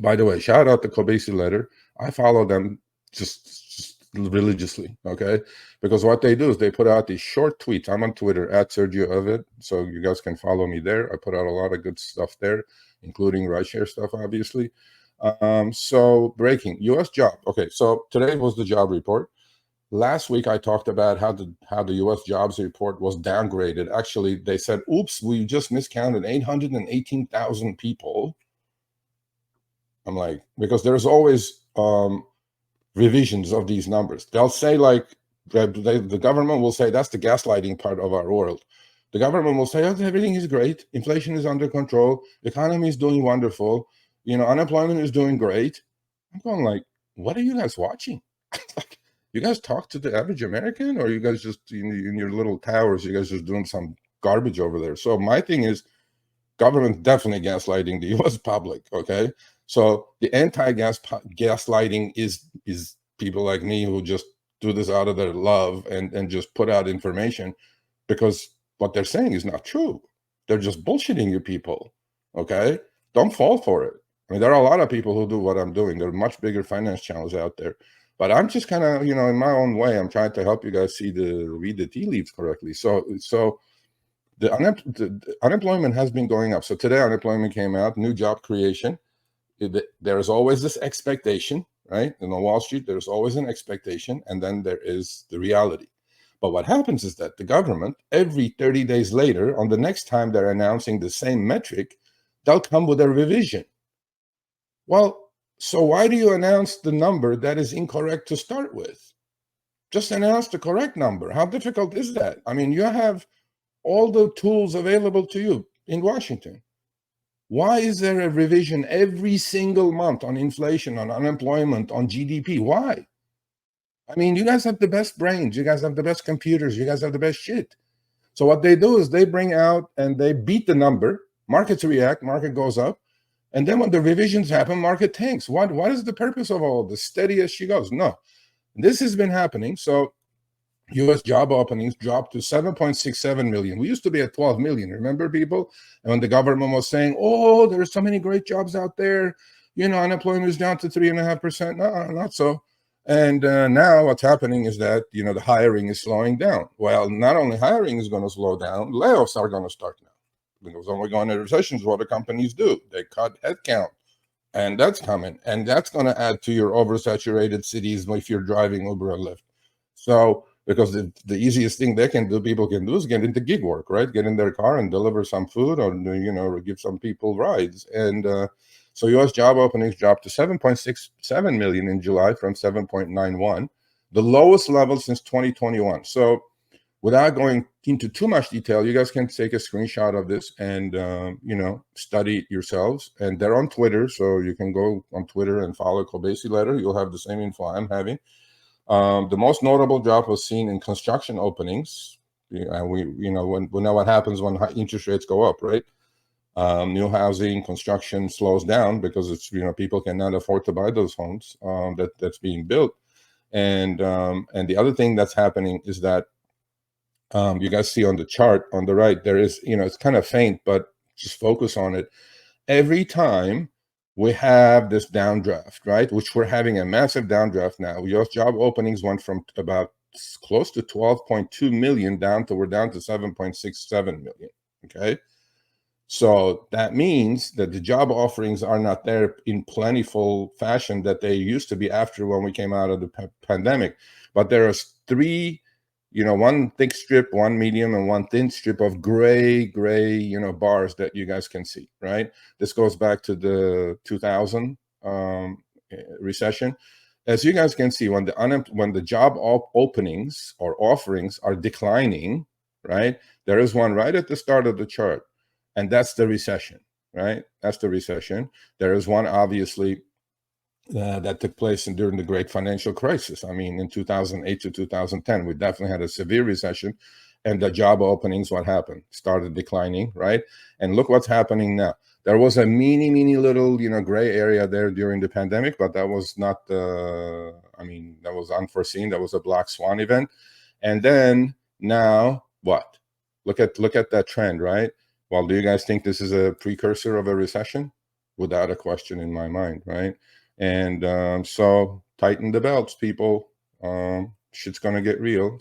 By the way, shout out to Kobesi Letter. I follow them just religiously, okay? Because what they do is they put out these short tweets. I'm on Twitter at Sergio Avedian, so you guys can follow me there. I put out a lot of good stuff there, including rideshare stuff, obviously. So breaking U.S. job. Okay, so today was the job report. Last week I talked about how the U.S. jobs report was downgraded. Actually, they said, "Oops, we just miscounted 818,000 people." I'm like, because there's always revisions of these numbers. They'll say like the government will say that's the gaslighting part of our world. The government will say, oh, everything is great, inflation is under control, the economy is doing wonderful, unemployment is doing great. I'm going like, what are you guys watching? You guys talk to the average American, or you guys just in your little towers, you guys just doing some garbage over there? So my thing is, government definitely gaslighting the U.S. public. Okay, so the gaslighting is people like me who just do this out of their love and just put out information because what they're saying is not true. They're just bullshitting you people. Okay, don't fall for it. I mean, there are a lot of people who do what I'm doing. There are much bigger finance channels out there. But I'm just kind of, in my own way, I'm trying to help you guys read the tea leaves correctly. So the unemployment has been going up. So today unemployment came out, new job creation. There is always this expectation, right? On Wall Street, there's always an expectation, and then there is the reality. But what happens is that the government, every 30 days later, on the next time they're announcing the same metric, they'll come with a revision. Well, so why do you announce the number that is incorrect to start with? Just announce the correct number. How difficult is that? I mean, you have all the tools available to you in Washington. Why is there a revision every single month on inflation, on unemployment, on GDP? Why? I mean, you guys have the best brains. You guys have the best computers. You guys have the best shit. So what they do is they bring out and they beat the number. Markets react. Market goes up. And then when the revisions happen, market tanks. What is the purpose of all this? Steady as she goes. No, this has been happening. So U.S. job openings dropped to 7.67 million. We used to be at 12 million. Remember, people? And when the government was saying, oh, there's so many great jobs out there, unemployment is down to 3.5%. No, not so. And now what's happening is that, the hiring is slowing down. Well, not only hiring is going to slow down, layoffs are going to start now. Because when we go into recessions, what do companies do? They cut headcount. And that's coming. And that's going to add to your oversaturated cities if you're driving Uber and Lyft. So, because the easiest thing people can do is get into gig work, right? Get in their car and deliver some food or give some people rides. And so U.S. job openings dropped to 7.67 million in July from 7.91, the lowest level since 2021. So without going into too much detail, you guys can take a screenshot of this and, study it yourselves. And they're on Twitter, so you can go on Twitter and follow Kobesi Letter. You'll have the same info I'm having. The most notable drop was seen in construction openings. And we know what happens when interest rates go up, right? New housing construction slows down because it's people cannot afford to buy those homes that's being built. And the other thing that's happening is that you guys see on the chart on the right, there is, it's kind of faint, but just focus on it. Every time we have this downdraft, right, which we're having a massive downdraft now. U.S. job openings went from about close to 12.2 million we're down to 7.67 million, okay? So that means that the job offerings are not there in plentiful fashion that they used to be after when we came out of the pandemic. But there are three, one thick strip, one medium, and one thin strip of gray, bars that you guys can see, right? This goes back to the 2000 recession. As you guys can see, when the job openings or offerings are declining, right? There is one right at the start of the chart, and that's the recession, right? That's the recession. There is one, obviously, that took place during the great financial crisis. I mean, in 2008 to 2010, we definitely had a severe recession, and the job openings, what happened? Started declining, right? And look what's happening now. There was a mini little, gray area there during the pandemic, but that was not, that was unforeseen. That was a black swan event. And then now what? Look at that trend, right? Well, do you guys think this is a precursor of a recession? without a question in my mind, right? And so tighten the belts, people. Shit's gonna get real.